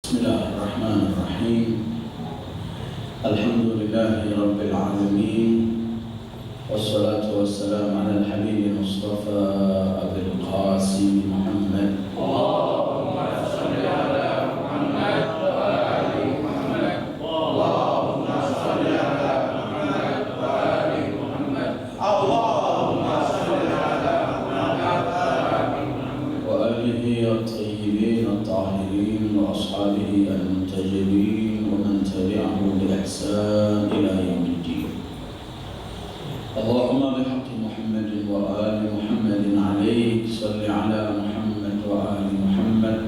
Bismillahirrahmanirrahim. Alhamdulillahi rabbil alamin. Wassalatu wassalamu ala al-habib Mustafa Abil Qasim Muhammad. Allahumma salli ala Muhammad wa ali Muhammad. Allahumma salli ala Muhammad wa ali Muhammad. Allahumma salli ala Muhammad wa ali Muhammad wa alihi at-tayyibin at-tahirin wa ashabihi al-muntajibin wa man tabi'ahum bi ihsan ila yaumiddin. Allahumma bihaqqi Muhammadin wa ali Muhammadin alayhi salli ala Muhammad wa ali Muhammad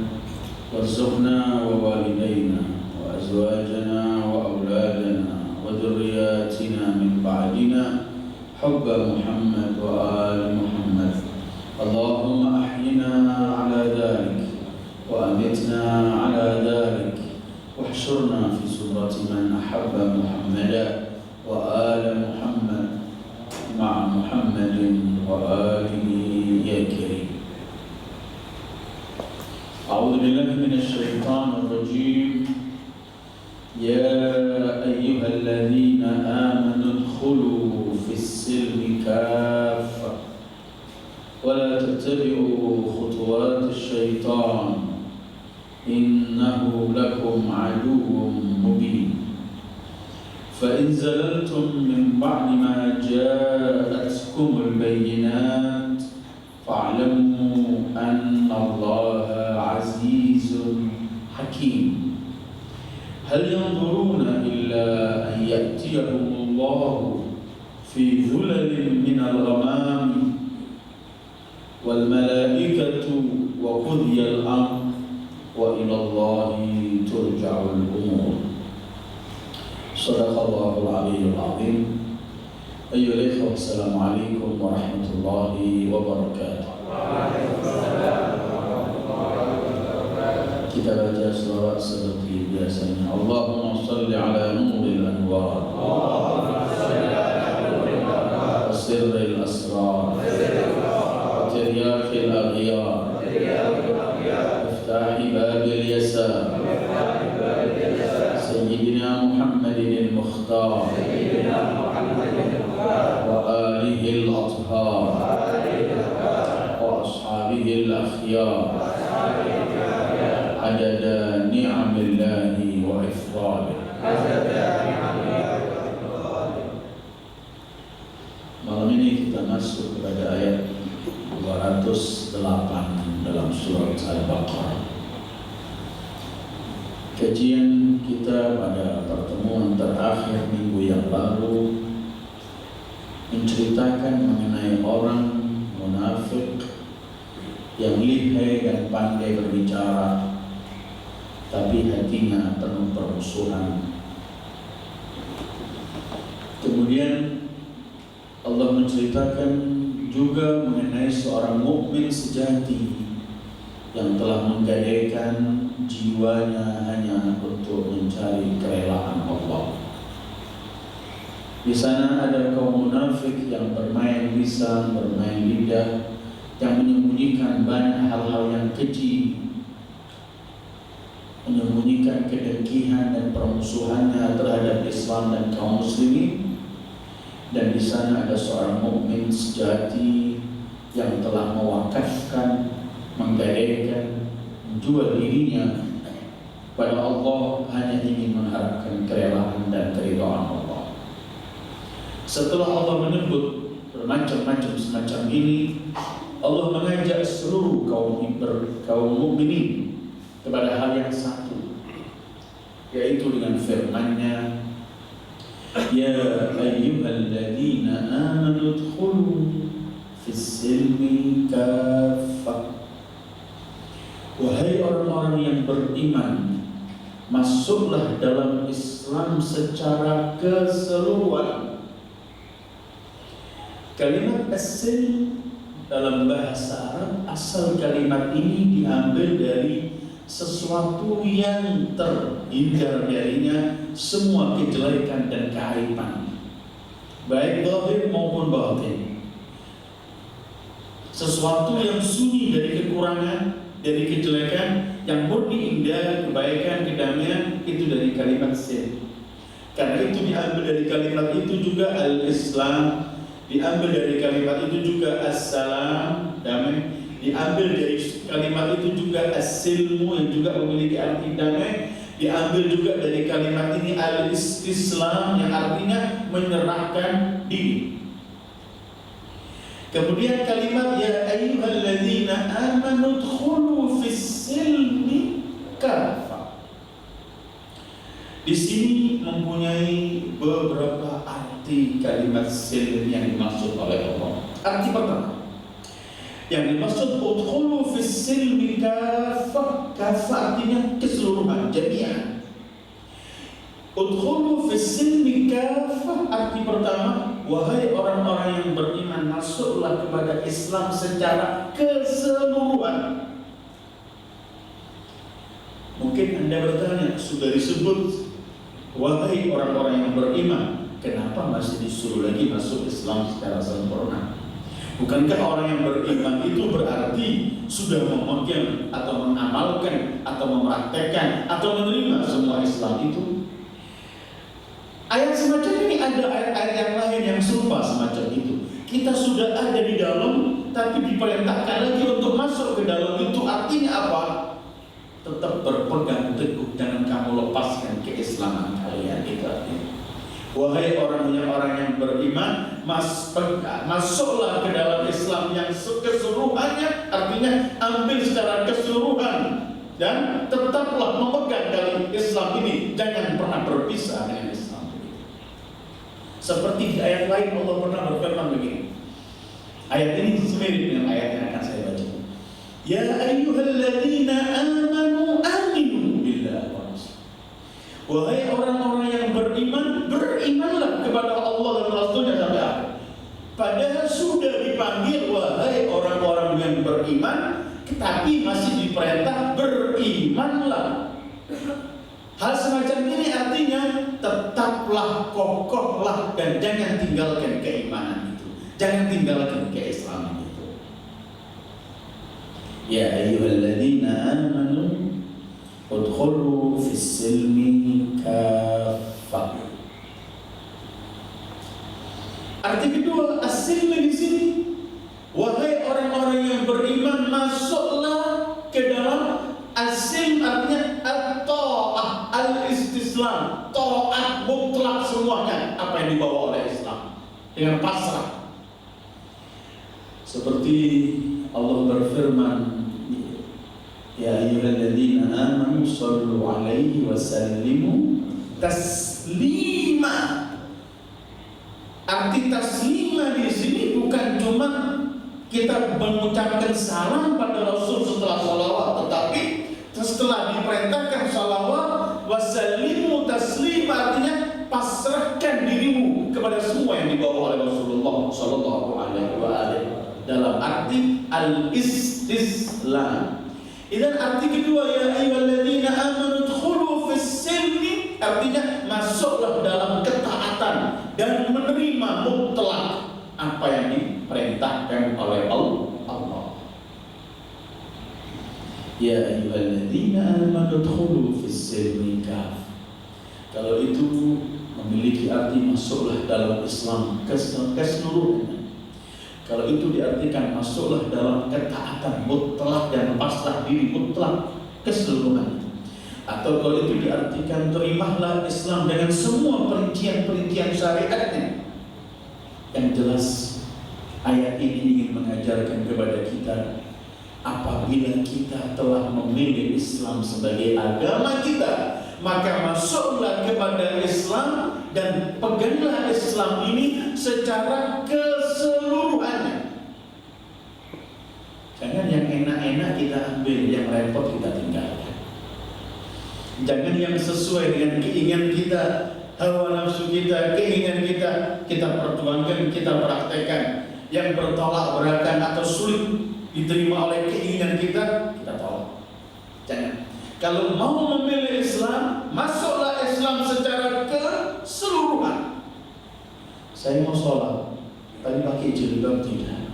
warzuqna wa walidayna wa azwajana wa awladana wa dhurriyyatina min ba'dina hubba Muhammad wa ali Muhammad. Allahumma ahyina ala dhalik wa amitna ala dhalik wahshurna fi surati man ahabba Muhammadan wa ala Muhammad مع محمد وآله يا كريم. أعوذ بالله من الشيطان الرجيم. يا أيها الذين آمنوا ادخلوا في السلم كافة ولا تتبعوا خطوات الشيطان إنه لكم عدو مبين. فإن زللتم من بعد ما جاءتكم البينات فاعلموا أن الله عزيز حكيم. هل ينظرون إلا أن يأتيهم الله في ظلل من الغمام والملائكة وقضي الأمر وإلى الله ترجع الأمور. Sadaqallahul aliyyul azim. Ayyuhal ikhwah, assalamualaikum warahmatullahi wabarakatuh. Kita baca selawat seperti biasanya. Allahumma salli ala nuril anwar wa sirril asrar wa tiryaqil aghyar iftahi babil yasar Sayyidina Muhammadin al-Mukhtar wa alihi al-athhar wa ashabihi al-akhyar adada ni'amillahi wa ifdalih. Malam ini kita masuk kepada ayat 208 dalam surat Al-Baqarah. Kajian kita pada pertemuan terakhir minggu yang lalu menceritakan mengenai orang munafik yang lihai dan pandai berbicara, tapi hatinya penuh permusuhan. Kemudian Allah menceritakan juga mengenai seorang mukmin sejati yang telah menggadaikan jiwanya hanya untuk mencari kerelaan Allah. Di sana ada kaum munafik yang bermain lisan, bermain lidah, yang menyembunyikan banyak hal-hal yang keji, menyembunyikan kedengkian dan permusuhannya terhadap Islam dan kaum muslimin. Dan di sana ada seorang mukmin sejati yang telah mewakafkan, menggadaikan, menjual dirinya pada Allah hanya ingin mengharapkan kerelaan dan keridhaan Allah. Setelah Allah menyebut bermacam-macam semacam ini, Allah mengajak seluruh kaum mukminin kepada hal yang satu, yaitu dengan firman-Nya, Ya ayyuhalladzina amanu udkhulu fis silmi kaffah. Wahai orang-orang yang beriman, masuklah dalam Islam secara keseluruhan. Kalimat as-silm dalam bahasa Arab, asal kalimat ini diambil dari sesuatu yang terhindar darinya semua kejelekan dan keaiban, baik zahir maupun batin. Sesuatu yang sunyi dari kekurangan dari kejelekan, yang murni indah, kebaikan, kedamaian, itu dari kalimat silm. Karena itu diambil dari kalimat itu juga al-Islam, diambil dari kalimat itu juga as-salam, damai, diambil dari kalimat itu juga as-silmu yang juga memiliki arti damai, diambil juga dari kalimat ini al-istislam yang artinya menyerahkan diri. Kemudian kalimat ya ayyuhalladzina amanu dkhulu fis-silmi kafah. Di sini mempunyai beberapa arti kalimat silm yang dimaksud oleh Allah. Arti pertama, yang dimaksud udkhulu fis-silmi kafah, kafah artinya keseluruhan, jami'an. Udkhulu fis-silmi kafah arti pertama, wahai orang-orang yang beriman, masuklah kepada Islam secara keseluruhan. Mungkin Anda bertanya, sudah disebut wahai orang-orang yang beriman, kenapa masih disuruh lagi masuk Islam secara sempurna? Bukankah orang yang beriman itu berarti sudah memegang atau mengamalkan atau mempraktekkan atau menerima semua Islam itu? Ayat semacam ini ada ayat-ayat yang lain yang serupa semacam itu. Kita sudah ada di dalam, tapi diperintahkan lagi untuk masuk ke dalam itu. Artinya apa? Tetap berpegang teguh, jangan kamu lepaskan keislaman kalian. Itu artinya, wahai orang yang beriman, masuklah ke dalam Islam yang keseluruhannya. Artinya ambil secara keseluruhan dan tetaplah memegang dalam Islam ini. Jangan pernah berpisah dengan Islam. Seperti di ayat lain Allah pernah berfirman begini. Ayat ini semirip dengan ayat yang akan saya baca. Ya ayyuhalladzina amanu aminu billah wa rasul. Wahai orang-orang yang beriman, berimanlah kepada Allah dan Rasulnya sampai akhir. Padahal sudah dipanggil wahai orang-orang yang beriman, tetapi masih diperintah berimanlah. Hal semacam ini artinya tetaplah, kokohlah, dan jangan tinggalkan keimanan itu, jangan tinggalkan keislaman itu. Ya ayyuhalladzina amanu udkhulu fis-silmi kafah. Arti kedua as-silm di sini, wahai orang-orang yang beriman, masuklah ke dalam as-silm. Artinya at-ta'ah, al-istislam, ta'at mutlak semuanya apa yang dibawa oleh Islam dengan pasrah. Seperti Allah berfirman, ya ayyuhalladzina amanu shallu alaihi wa sallimu taslima. Arti taslima di sini bukan cuma kita mengucapkan salam pada Rasul setelah salawat, tetapi setelah diperintahkan salawat, wasallimu taslima artinya pasrahkan dirimu kepada semua yang dibawa oleh Rasulullah Sallallahu Alaihi Wasallam dalam arti al-istislam. Dan arti kedua ya ayyuhalladzina amanu dkhulu fis-silmi artinya masuklah dalam ketaatan dan menerima mutlak apa yang diperintahkan oleh Allah. Ya ayyuhalladzina amanu dkhulu fis-silmi kafah. Kalau itu memiliki arti masuklah dalam Islam keseluruhannya. Kalau itu diartikan masuklah dalam ketaatan mutlak dan pasrah diri mutlak keseluruhan. Atau kalau itu diartikan terimalah Islam dengan semua perincian-perincian syariatnya. Yang jelas ayat ini ingin mengajarkan kepada kita, apabila kita telah memilih Islam sebagai agama kita, maka masuklah kepada Islam dan peganglah Islam ini secara keseluruhannya. Jangan yang enak-enak kita ambil, yang repot kita tinggalkan. Jangan yang sesuai dengan keinginan kita, hawa nafsu kita, keinginan kita perjuangkan, kita praktekkan. Yang bertolak belakang atau sulit diterima oleh keinginan kita tolak. Jangan. Kalau mau memilih Islam, masuklah Islam secara keseluruhan. Saya mau sholat, tapi pakai jilbab tidak.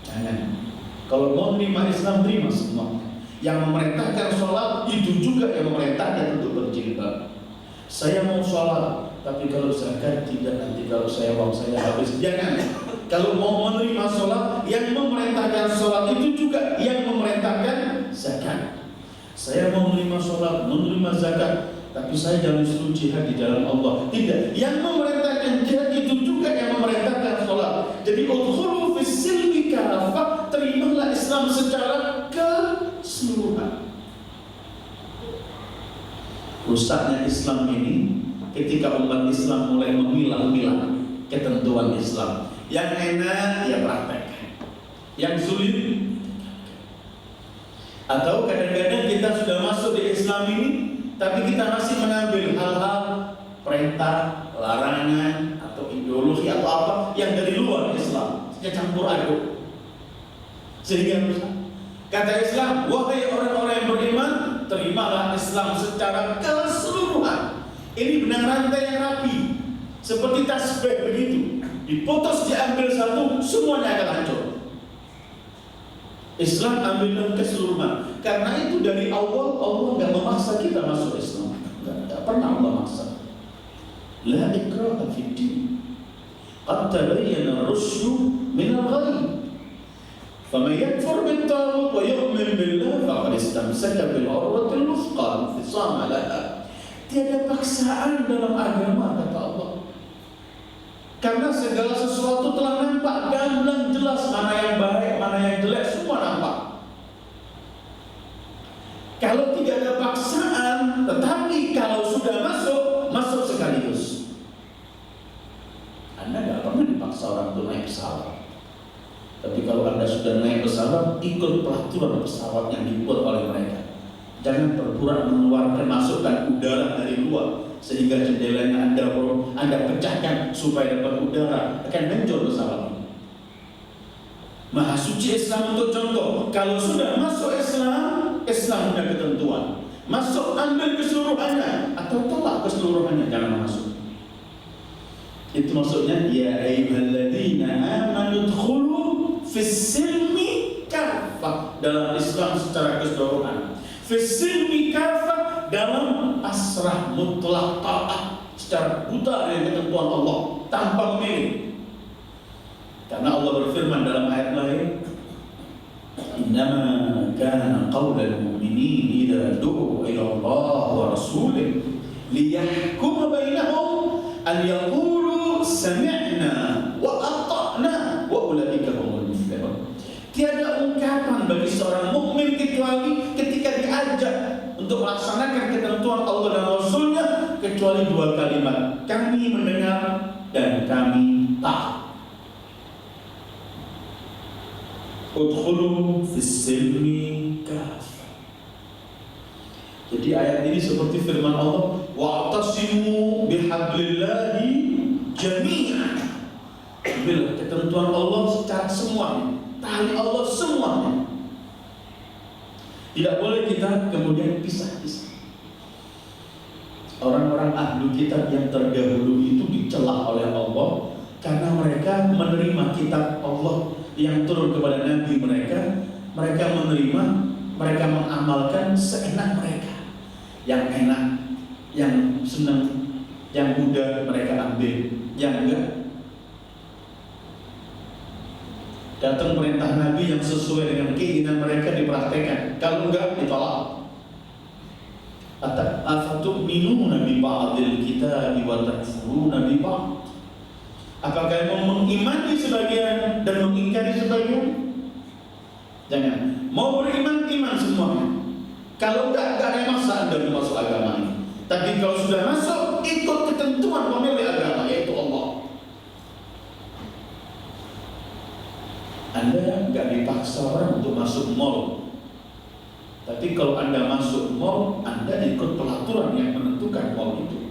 Jangan. Kalau mau terima Islam, terima semua. Yang memerintahkan sholat itu juga yang memerintahkan untuk berjilbab. Saya mau sholat, tapi kalau zakat tidak, nanti kalau uang saya habis. Jangan. Kalau mau menerima sholat, yang memerintahkan sholat itu juga yang memerintahkan zakat. Saya mau menerima sholat, menerima zakat, tapi saya jangan disuruh jihad di jalan Allah. Tidak. Yang memerintahkan jihad itu juga yang memerintahkan sholat. Jadi udkhulu fis silmi kafah, terimalah Islam secara keseluruhan. Rusaknya Islam ini ketika umat Islam mulai memilah-milah ketentuan Islam. Yang enak ya praktek, yang sulit. Atau kadang-kadang kita sudah masuk di Islam ini, tapi kita masih mengambil hal-hal perintah, larangan, atau ideologi atau apa yang dari luar Islam, campur aduk, sehingga rusak. Kata Islam, wahai orang-orang yang beriman, terimalah Islam secara keseluruhan. Ini benang rantai yang rapi, seperti tasbih begitu. Diputus, diambil satu, semuanya akan hancur. Islam ambillah keseluruhan. Karena itu dari awal Allah nggak memaksa kita masuk Islam. Nggak pernah Allah maksa. La ikraha fid din. Qad tabayyana ar-rusydu min al-ghayy. Faman yakfur bit-taghut wa yu'min billah faqad istamsaka bil-'urwatil wuthqa infisama laha. Tiada paksaan dalam agama, kata Allah. Karena segala sesuatu telah nampak gamblang jelas, mana yang baik, mana yang jelek, semua nampak. Kalau tidak ada paksaan, tetapi kalau sudah masuk sekaligus. Anda tidak pernah dipaksa orang untuk naik pesawat. Tapi kalau Anda sudah naik pesawat, ikut peraturan pesawat yang dibuat oleh mereka. Jangan berpura mengeluarkan, masukkan udara dari luar sehingga jendelanya Anda pecahkan supaya dapat udara, akan hancur pesawat ini. Maha suci Islam untuk contoh. Kalau sudah masuk Islam, Islam punya ketentuan. Masuk, ambil keseluruhannya, atau tolak keseluruhannya, jangan masuk. Itu maksudnya, ya ayyuhalladzina amanu dkhulu fis silmi kafah, dalam Islam secara keseluruhan. Fis silmi kafah, dalam pasrah mutlak, taat secara buta dengan ketentuan Allah tanpa memilih. Karena Allah berfirman dalam ayat lain, innama kana qaulal mu'minin idza du'u ila Allah wa rasulih liyahkuma bainahum an yaqulu sami'na wa ata'na wa ulaika humul muflihun. Tiada ungkapan bagi seorang mukmin kecuali ketika diajak untuk melaksanakan ketentuan Allah dan Rasulnya, kecuali dua kalimat, kami mendengar dan kami taat. Udkhulu fis silmi kafah. Jadi ayat ini seperti firman Allah, wa'tasimu bihablillahi jami'an. Ambil ketentuan Allah secara semuanya, tali Allah semuanya. Tidak boleh kita kemudian pisah-pisah. Orang-orang ahlu kitab yang terdahulu itu dicela oleh Allah karena mereka menerima kitab Allah yang turun kepada Nabi mereka. Mereka menerima, mereka mengamalkan seenak mereka. Yang enak, yang senang, yang mudah mereka ambil, yang enggak. Datang perintah Nabi yang sesuai dengan keinginan mereka dipraktekkan. Kalau enggak, ditolak. Afatu'minuna bi ba'dil kitabi wa takfuruna bi ba'd. Apakah kalian mau mengimani sebagian dan mengingkari sebagian? Jangan. Mau beriman, iman semuanya. Kalau enggak ada yang maksa Anda masuk agama ini. Tapi kalau sudah masuk, ikut ketentuan pemilik agama, yaitu Allah. Anda nggak dipaksa orang untuk masuk mall. Tapi kalau Anda masuk mall, Anda ikut peraturan yang menentukan mall itu.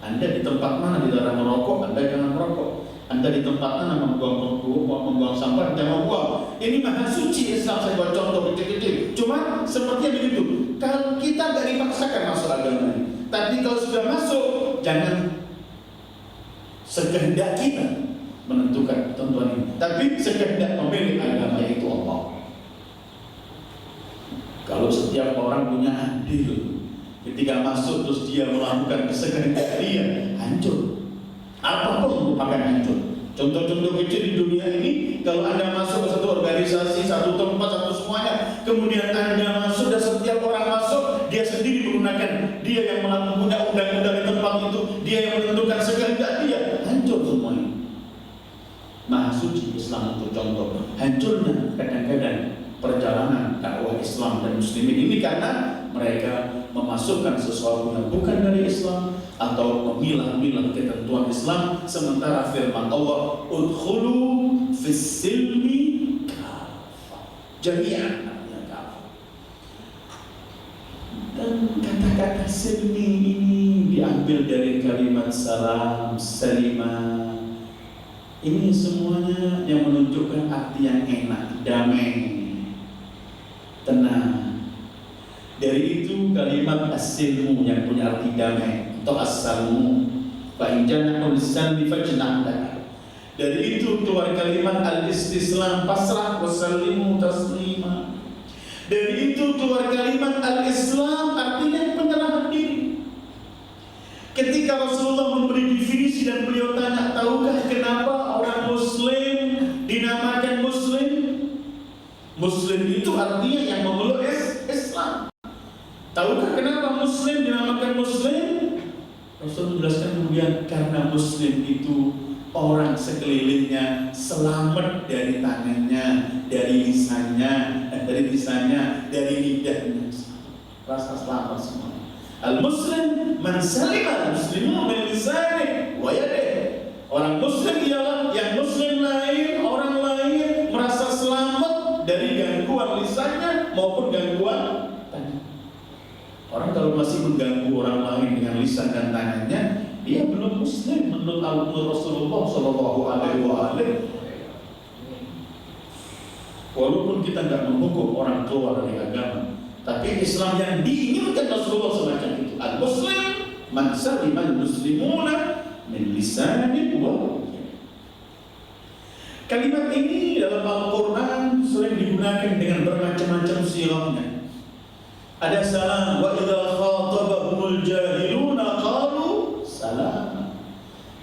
Anda di tempat mana dilarang merokok, Anda jangan merokok. Anda di tempat mana membuang sampah, jangan buang. Ini maha suci Islam, saya buat contoh kecil-kecil. Cuma sepertinya begitu. Kalau kita nggak dipaksakan masuk agama ini. Tapi kalau sudah masuk, jangan sekehendak kita menentukan ketentuan ini, tapi sekehendak pemilik agama, yaitu Allah. Kalau setiap punya andil. Ketika masuk terus dia melakukan kehendak dia, hancur. Apapun akan hancur. Contoh-contoh kecil di dunia ini, kalau Anda masuk ke satu organisasi, satu tempat, satu semuanya, kemudian Anda masuk dan setiap orang masuk, dia sendiri menggunakan, dia yang melakukan undang-undang di tempat itu, dia yang menentukan kehendak dia, hancur semuanya. Maha suci Islam untuk contoh. Hancurnya kadang-kadang perjalanan dakwah Islam dan Muslimin ini karena mereka memasukkan sesuatu yang bukan dari Islam atau memilah-milah ketentuan Islam, sementara firman Allah udkhulu fis silmi kafah, jami'an, artinya kafah. Dan kata-kata silmi ini diambil dari kalimat salam, salimah. Ini semuanya yang menunjukkan arti yang enak, damai, tenang. Dari itu kalimat as-silmu yang punya arti damai atau as-salmu, fa in janahul salmi fajnah lak. Dari itu keluar kalimat al-istislam, pasrah, wasallimu taslima. Dari itu keluar kalimat al-islam, artinya penyerahan diri. Ketika Rasulullah memberi definisi dan beliau tanya, tahukah kenapa orang Muslim dinamakan Muslim? Muslim itu artinya yang memeluk Islam. Tahukah kenapa Muslim dinamakan Muslim? Rasul menjelaskan kemudian karena Muslim itu orang sekelilingnya selamat dari tangannya, dari lisannya, dari lidahnya, rasa selamat semua. Al-Muslim man salima al-muslimun min lisanihi wa yadihi. Orang Muslim ialah yang Muslim lain, orang lain merasa selamat dari gangguan lisannya maupun gangguan tangan. Orang kalau masih mengganggu orang lain dengan lisan dan tangannya, dia belum Muslim menurut Rasulullah Shallallahu Alaihi Wasallam. Walaupun kita nggak menghukum orang keluar dari agama, tapi Islam yang diinginkan Rasulullah semacam itu. Al-Muslim man salima al-muslimuna min lisanihi wa yadihi. Kalimat ini dalam Al-Quran sering digunakan dengan bermacam-macam sirahnya. Ada salam, wa idza khatabahumul jahiluna qalu salam.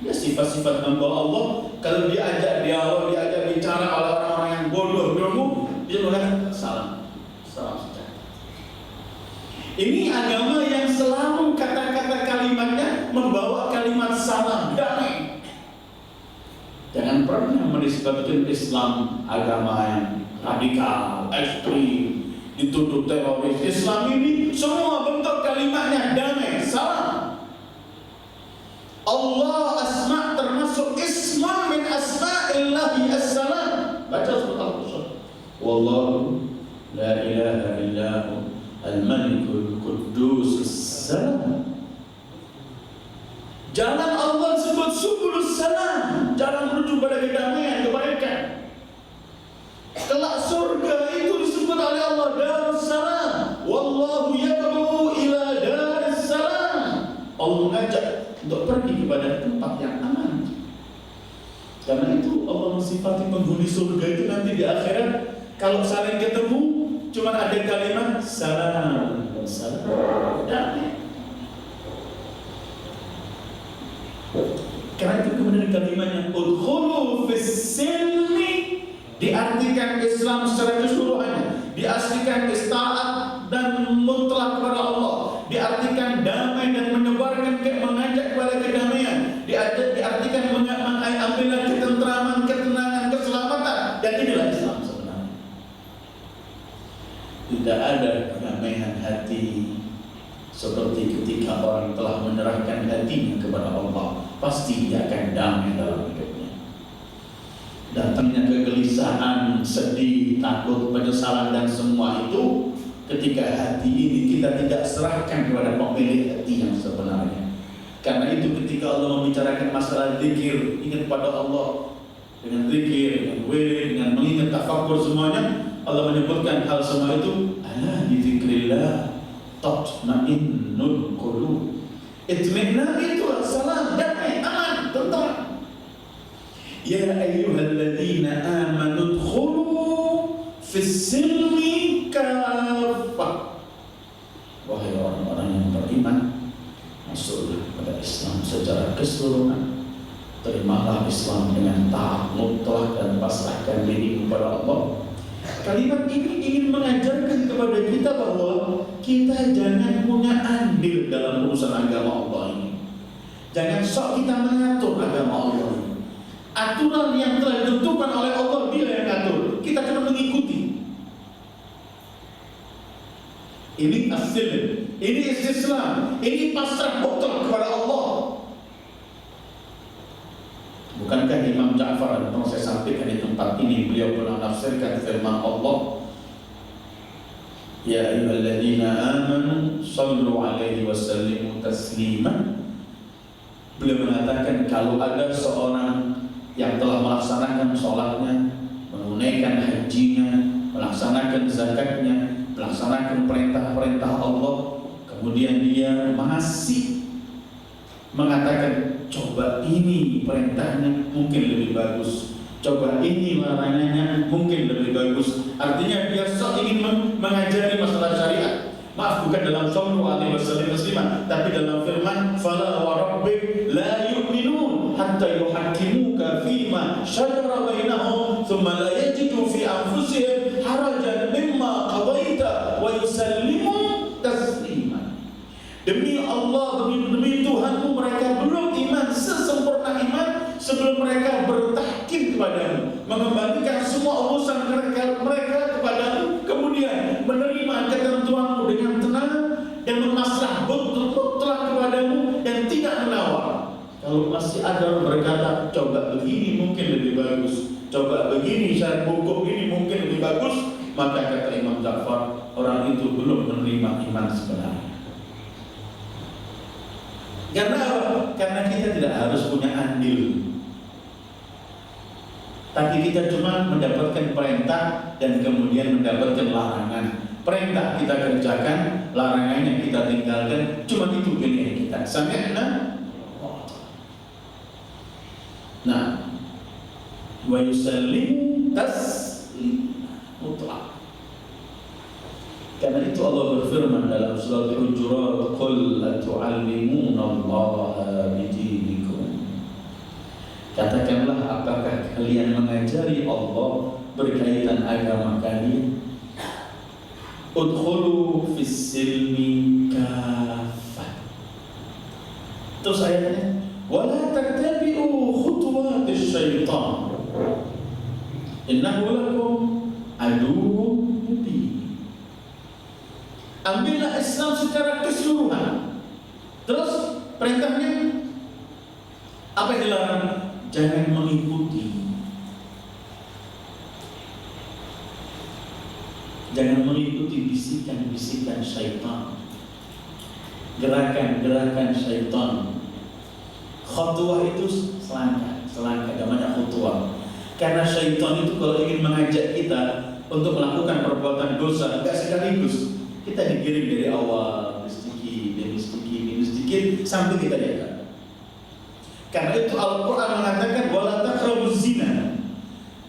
Ya, sifat-sifat hamba Allah kalau diajak dialog, diajak bicara oleh orang-orang yang bodoh dulu, dia mengatakan salam. Salam saja. Ini agama yang selalu kata-kata kalimatnya membawa kalimat salam, damai. Jangan pernah menisbatkan Islam agama yang radikal, ekstrim, dituduh teroris. Islam ini semua bentuk kalimatnya damai, salam. Allah asma termasuk isman min asma'illahi as-salam. Baca surat Al-Qasas. Wallahu la ilaha illahu al-malikul quddus as-salam. Jalan Allah sebut subulus salam, jalan menuju pada kedamaian, kebaikan. Kelak surga itu disebut oleh Allah Darussalam. Wallahu yad'u ila Darussalam. Allah mengajak untuk pergi kepada tempat yang aman. Karena itu Allah mensifati penghuni surga itu nanti di akhirat kalau saling ketemu cuma ada kalimat salam, salam, damai. Karena itu kemudian kalimatnya udkhulu fis silmi diartikan Islam secara keseluruhannya, diartikan istaat dan mutlak kepada Allah, diartikan damai dan menyebarkan mengajak kepada kedamaian, diartikan mengambil ketentraman, ketenangan, keselamatan, dan inilah Islam sebenarnya. Tidak ada kedamaian hati seperti ketika orang telah menyerahkan hatinya kepada Allah, pasti dia akan damai dalam hidupnya. Datangnya kegelisahan, sedih, takut, penyesalan dan semua itu ketika hati ini kita tidak serahkan kepada pemilik hati yang sebenarnya. Karena itu ketika Allah membicarakan masalah zikir, ingat pada Allah dengan zikir, dengan wirid, dengan mengingat tafakkur semuanya, Allah menyebutkan hal semua itu ala bi dzikrillah tatma'innul qulub. Itmi'nan itu salam, damai, aman, tenang. Ya ayyuhalladzina amanu dkhulu fis silmi kafah. beriman, masuklah pada Islam secara keseluruhan. Terimalah Islam dengan taat mutlak dan pasrahkan diri kepada Allah. Kalimat ini ingin mengajarkan kepada kita bahwa kita jangan punya andil dalam urusan agama Allah ini. Jangan sok kita mengatur agama Allah ini. Aturan yang telah ditentukan oleh Allah, Dia yang ngatur. Kita cuma mengikuti. Ini asli, ini Islam, ini pasrah mutlak kepada Allah. Bukankah Imam Ja'far yang pernah saya sampaikan di tempat ini, beliau pernah menafsirkan firman Allah, Ya ayyuhalladzina amanu sallu alaihi wa sallimu taslima. Beliau mengatakan kalau ada seorang yang telah melaksanakan sholatnya, menunaikan hajinya, melaksanakan zakatnya, melaksanakan perintah-perintah Allah, kemudian dia masih mengatakan, coba ini perintahnya mungkin lebih bagus, coba ini larangannya mungkin lebih bagus. Artinya dia sok ingin mengajari masalah syariat. Maaf, bukan dalam sallu alaihi wasallam, tapi dalam firman, fala wa rabbik la yu'minun hatta yuhakkimuka fima syajara bainahum thumma la yajidu fi anfusihim harajan mimma qadaita wa yusallimu taslima. Demi Allah, demi Tuhanmu, mereka belum iman sesempurna iman sebelum mereka bertahkim kepadamu, mengembalikan semua urusan mereka kepadamu, kemudian menerima ketentuanmu dengan tenang dan bermasrah mutlak kepadamu dan tidak menawar. Kalau masih ada orang berkata, coba begini mungkin lebih bagus, coba begini syarat hukum ini mungkin lebih bagus, maka kata Imam Ja'far, orang itu belum menerima iman sebenarnya. Karena apa? Karena kita tidak harus punya andil, tapi kita cuma mendapatkan perintah dan kemudian mendapatkan larangan. Perintah kita kerjakan, larangannya kita tinggalkan. Cuma itu pilihan kita. Sami'na. Nah, wa yusallimu taslim mutlak. Karena itu Allah berfirman dalam surat Al-Hujurat, "Qul atu'allimuna Allaha bidinikum." Katakanlah, apakah kalian mengajari Allah berkaitan agama kalian? Udkhulu fis silmi kafah. Terus ayatnya, wala tattabi'u khutuwatis syaitan innahu lakum aduwwun mubin. Ambillah Islam secara keseluruhan. Terus perintahnya apa yang dilarang? Jangan mengikuti, jangan mengikuti bisikan-bisikan syaitan, gerakan-gerakan syaitan. Khutwah itu selangkah namanya khutwah. Karena syaitan itu kalau ingin mengajak kita untuk melakukan perbuatan dosa, enggak sekaligus. Kita digiring dari awal, demi sedikit sampai kita lihat. Karena itu Al-Quran mengatakan wala taqrabuz zina,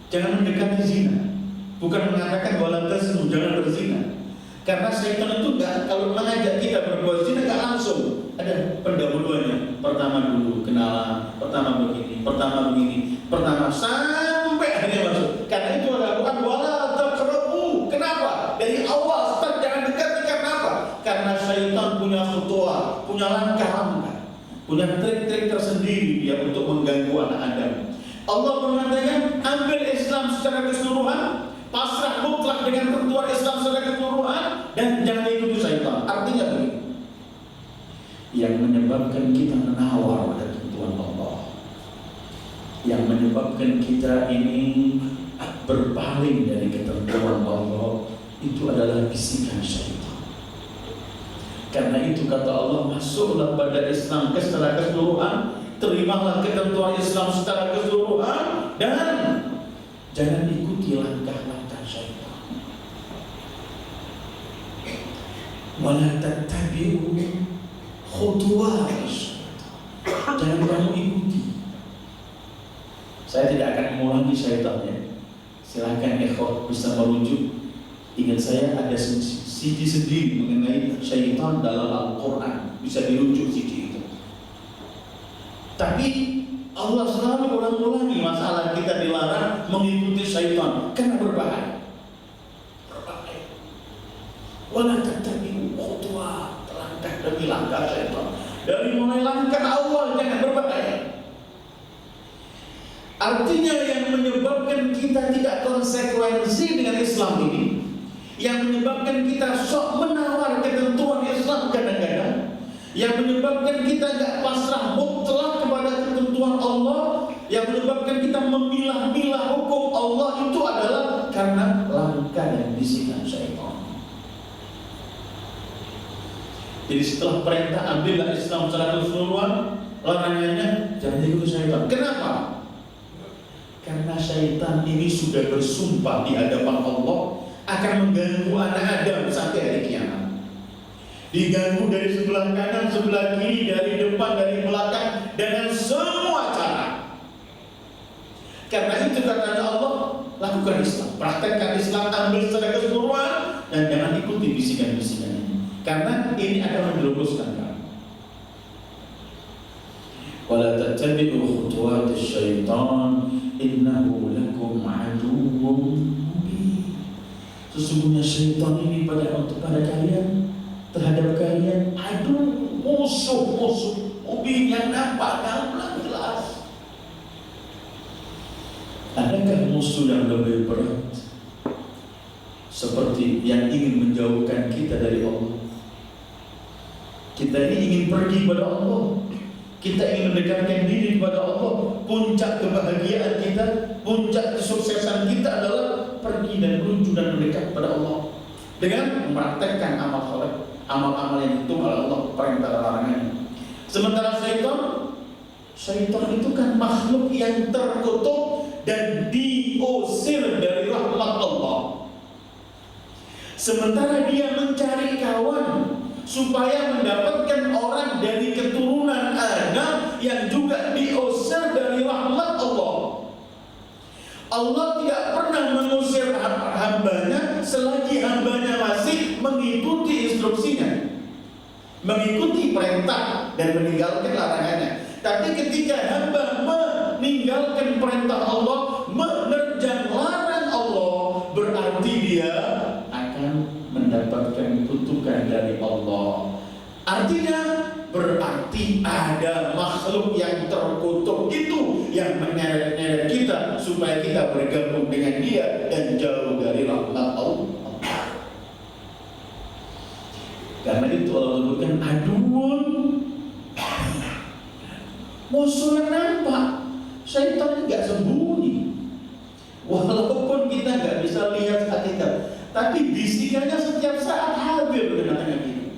jangan mendekati zina. Bukan mengatakan wala tasnu, jangan berzina. Karena syaitan itu kalau mengajak kita berbuat zina enggak langsung, ada pendahuluannya. Pertama dulu kenalan, pertama begini, pertama sampai akhirnya masuk. Karena itu Al-Quran wala taqrabu. Kenapa? Dari awal start jangan dekati. Karena apa? Karena syaitan punya khutwah, punya langkah-langkah, punya trik-trik tersendiri dia untuk mengganggu anak Adam. Allah mengatakan ambil Islam secara keseluruhan, pasrah mutlak dengan ketentuan Islam secara keseluruhan, dan jangan ikuti syaitan. Artinya begini, yang menyebabkan kita menawar ketentuan Allah, yang menyebabkan kita ini berpaling dari ketentuan Allah, itu adalah bisikan syaitan. Karena itu kata Allah, masuklah pada Islam secara keseluruhan, terimalah ketentuan Islam secara keseluruhan, dan jangan ikuti langkah-langkah syaitan. Wala tattabi'u khutuwatis syaitan, jangan kamu ikuti. Saya tidak akan mengulangi syaitannya. Silakan ikhwah bisa merujuk. Ingat saya ada sisi sendiri mengenai syaitan dalam Al-Quran. bisa dirujuk sisi itu. Tapi Allah selalu ulang-ulangi masalah kita dilarang mengikuti syaitan karena berbahaya. Wala tattabi'u khutuwat, langkah demi langkah syaitan. Dari mulai langkah awal jangan berbahaya. Artinya yang menyebabkan kita tidak konsekuensi dengan Islam ini, yang menyebabkan kita sok menawar ketentuan Islam kadang-kadang, yang menyebabkan kita tidak pasrah mutlak kepada ketentuan Allah, yang menyebabkan kita memilah-milah hukum Allah, itu adalah karena langkah dan bisikan syaitan. Jadi setelah perintah ambillah Islam secara keseluruhan, larangannya jangan ikut syaitan. Kenapa? Karena syaitan ini sudah bersumpah di hadapan Allah akan mengganggu anak Adam sampai hari kiamat. Diganggu dari sebelah kanan, sebelah kiri, dari depan, dari belakang, dengan semua cara. Karena itu katanya Allah, lakukan Islam, praktekkan Islam, ambil secara keseluruhan, dan jangan ikuti bisikan-bisikan ini. Karena ini akan menjerumuskan kamu. Wala tattabi'u khutuwatis syaitan innahu lakum aduwwun mubin. Sesungguhnya syaitan ini pada kalian, terhadap kalian, aduh, musuh mubin yang nampak gamblang jelas. Adakah musuh yang lebih berat seperti yang ingin menjauhkan kita dari Allah? Kita ini ingin pergi kepada Allah, kita ingin mendekatkan diri kepada Allah. Puncak kebahagiaan kita, puncak kesuksesan kita adalah pergi dan menuju dan mendekat kepada Allah dengan mempraktekkan amal soleh, amal-amal yang itu oleh Allah, perintah larangannya. Sementara syaitan itu kan makhluk yang terkutuk dan diusir dari rahmat Allah. Sementara dia mencari kawan supaya mendapatkan orang dari keturunan Adam yang juga diusir dari rahmat Allah. Allah tidak pernah mengusir hambanya selagi hambanya masih mengikuti instruksinya, mengikuti perintah dan meninggalkan larangannya. Tapi ketika hamba meninggalkan perintah Allah, menerjang larang Allah, berarti dia akan mendapatkan kutukan dari Allah. Artinya berarti ada makhluk yang terkutuk itu yang menyeret-nyeret kita supaya kita bergabung dengan dia dan jauh dari rahmat Allah. Karena itu Allah sebutkan aduun, musuh yang nampak. Syaitan tidak sembunyi, walaupun kita nggak bisa lihat hakikat, tapi bisikannya setiap saat hadir di tengah-tengah kita.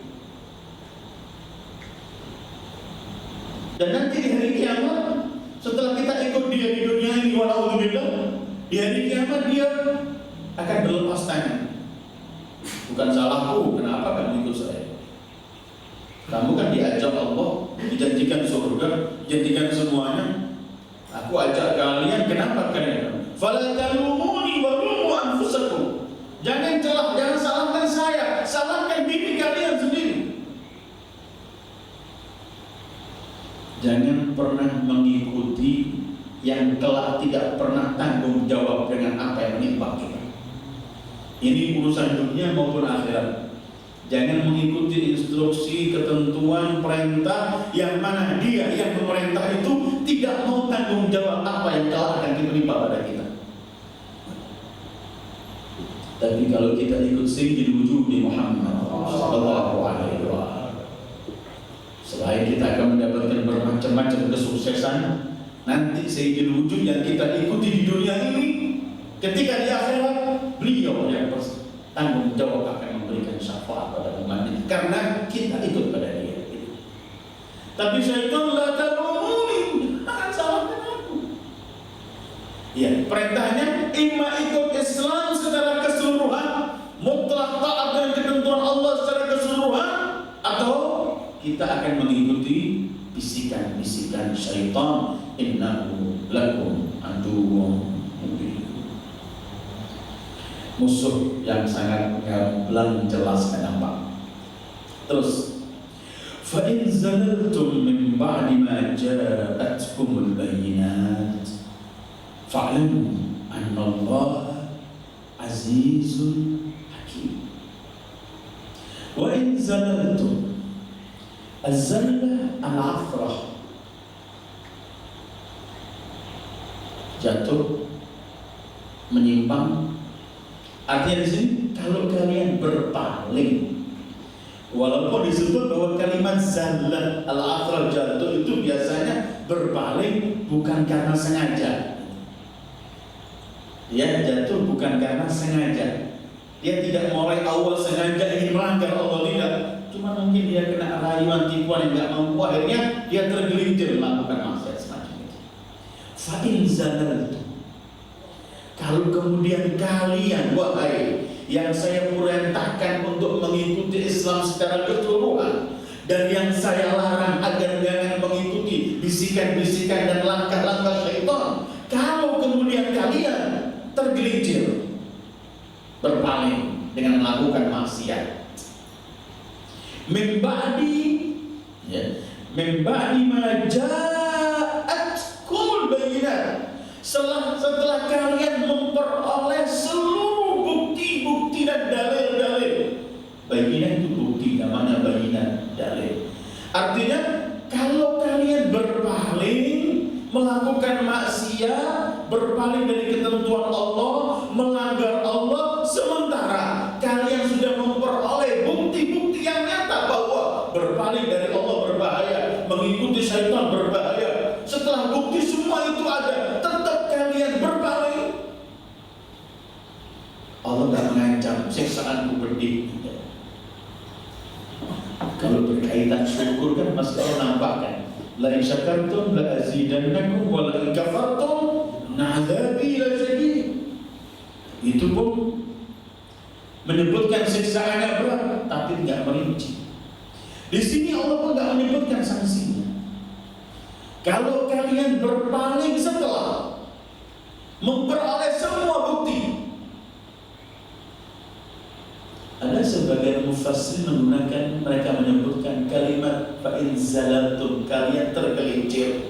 Dan nanti di hari kiamat, setelah kita ikut dia di dunia ini, wala'udzubillah, di hari kiamat dia akan berlepas tangan. Bukan salahku, kenapa kamu ikut saya? Kamu kan diajak Allah, dijanjikan surga, dijanjikan semuanya. Aku ajak kalian, kenapa kalian? Fala talumuni wa lumu anfusakum. Jangan celah, jangan salahkan saya, salahkan diri kalian sendiri. Jangan pernah mengikuti yang kelak tidak pernah tanggung jawab dengan apa yang menimpa kita. Ini urusan dunia maupun akhirat. Jangan mengikuti instruksi, ketentuan, perintah yang mana dia yang memerintah itu tidak mau tanggung jawab apa yang kelak akan menimpa pada kita. Tapi kalau kita ikut sayyidil wujudi Muhammad sallallahu alaihi wasallam, selain kita akan mendapatkan bermacam-macam kesuksesan, nanti sayyidil wujud yang kita ikuti di dunia ini, ketika di akhirat beliau yang bertanggung jawab akan memberikan syafaat pada umatnya karena kita ikut pada dia. Tapi syaitan la talumuni, jangan salahkan aku. Ya, perintahnya imma ikut Islam secara keseluruhan, mutlak taat dengan ketentuan Allah secara keseluruhan, atau kita akan mengikuti bisikan-bisikan syaitan, innahu lakum aduwwun mubin. Musuh yang sangat gamblang jelas nampak. Terus Fa in zalaltum min ba'di ma ja'atkumul bayyinat fa'lamu anna Allah azizun hakim. Wa in zalaltum, az-zallah al-afrah, jatuh, menyimpang. Artinya di sini kalau kalian berpaling, walaupun disebut bahwa kalimat zallah al-afrah, jatuh, itu biasanya berpaling bukan karena sengaja. Dia jatuh bukan karena sengaja. Dia tidak mulai awal sengaja ingin melanggar Allah, tidak. Cuma mungkin dia kena rayuan, tipuan yang tidak mampu, akhirnya dia tergelincir melakukan maksiat semacam itu. Fa in zalaltum, kalau kemudian kalian, wahai yang saya perintahkan untuk mengikuti Islam secara keseluruhan, dan yang saya larang agar jangan mengikuti bisikan-bisikan dan langkah-langkah syaitan, kalau kemudian kalian tergelincir, berpaling dengan melakukan maksiat, min ba'di ma ja'atkumul bayyinat, setelah kalian memperoleh seluruh bukti-bukti dan dalil-dalil. Bayyinat itu bukti, namanya bayyinat, dalil. Artinya kalau kalian berpaling, melakukan maksiat, berpaling dari ketentuan Allah, melanggar Allah, sementara kalian sudah memperoleh bukti-bukti yang nyata bahwa berpaling dari Allah berbahaya, mengikuti syaitan berbahaya. Setelah bukti semua itu ada, tetap kalian berpaling, Allah tidak mengancam siksaanku pedih. Kalau berkaitan syukur kan masih Allah nampakkan, la in syakartum la azidannakum wa la in kafartum na'adzabi lasyadid. Itu pun menyebutkan siksaannya berat, tapi tidak merinci. Di sini Allah pun tidak menyebutkan sanksinya. Kalau kalian berpaling setelah memperoleh semua bukti. Ada sebagian mufassir menggunakan, mereka menyebutkan kalimat fa in zalaltum, kalian tergelincir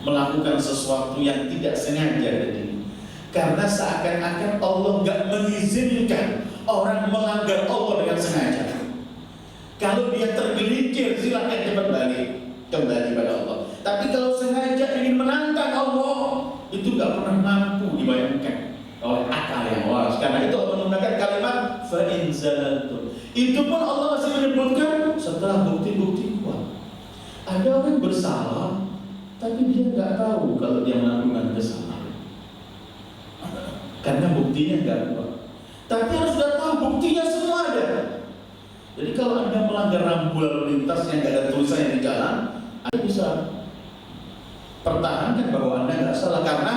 melakukan sesuatu yang tidak sengaja tadi. Karena seakan-akan Allah nggak mengizinkan orang melanggar Allah dengan sengaja. Kalau dia tergelincir, silakan cepat balik, kembali pada Allah. Tapi kalau sengaja ingin menantang Allah, itu nggak pernah mampu dibayangkan oleh akal yang waras. Karena itu Allah menggunakan kalimat fa in zalaltum. Itu pun Allah masih menyebutkan setelah bukti-bukti kuat. Ada orang bersalah, tapi dia nggak tahu kalau dia melakukan kesalahan, karena buktinya nggak kuat. Tapi harus sudah tahu buktinya semua ada. Jadi kalau Anda melanggar rambu lalu lintas yang nggak ada tulisannya di jalan, Anda bisa pertahankan bahwa Anda nggak salah karena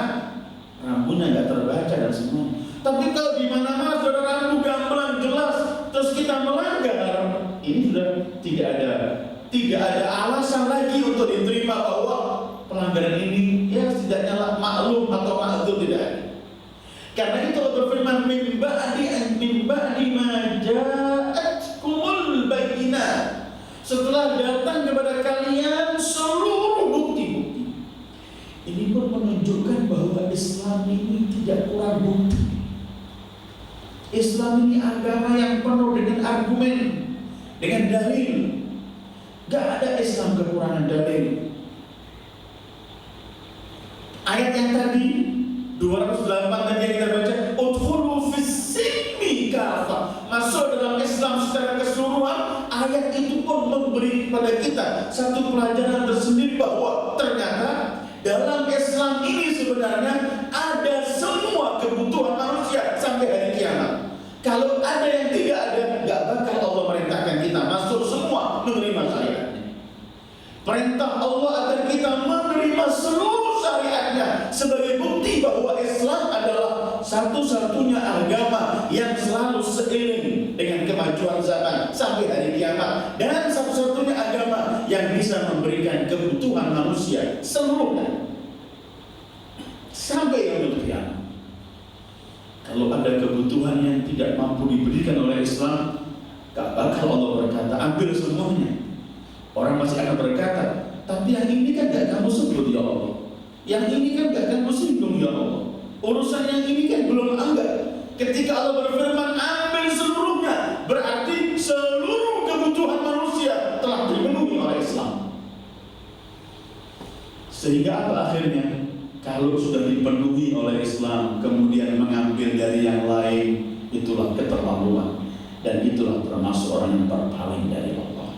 rambunya nggak terbaca dan semua. Tapi kalau di mana-mana sudah rambu gamblang jelas, terus kita melanggar, ini sudah tidak ada alasan lagi untuk diterima bahwa pelanggaran ini ya setidaknya maklum atau ma'dzur, tidak ada. Karena itu Allah berfirman min ba'di ma ja'atkumul bayyinat, setelah datang kepada kalian seluruh bukti-bukti. Ini pun menunjukkan bahwa Islam ini tidak kurang bukti. Islam ini agama yang penuh dengan argumen, dengan dalil. Gak ada Islam kekurangan dalil. Ayat yang tadi 208 tadi yang kita baca, udkhulu fis-silmi kafah, masuk dalam Islam secara keseluruhan. Ayat itu pun memberi kepada kita satu pelajaran tersendiri bahwa ternyata dalam Islam ini sebenarnya ada semua kebutuhan manusia sampai hari kiamat. Kalau ada yang tidak ada, gak bakal Allah merintahkan kita masuk semua menerima syariatnya. Perintah Allah agar kita menerima seluruh syariatnya sebagai bukti bahwa Islam adalah satu-satunya agama yang selalu seiring dengan kemajuan zaman sampai hari kiamat, dan satu-satunya agama yang bisa memberikan kebutuhan manusia seluruhnya sampai yaumul qiyamah. Kalau ada kebutuhan yang tidak mampu diberikan oleh Islam, gak bakal Allah berkata ambil semuanya. Orang masih akan berkata, tapi yang ini kan gak kamu sebut ya Allah, yang ini kan gak kamu singgung ya Allah, urusan yang ini kan belum anggap. Ketika Allah berfirman ambil seluruhnya, berarti seluruh kebutuhan manusia telah dipenuhi oleh Islam. Sehingga apa akhirnya? Kalau sudah dipenuhi oleh Islam, kemudian mengambil dari yang lain, itulah keterlaluan. Dan itulah termasuk orang yang berpaling dari Allah.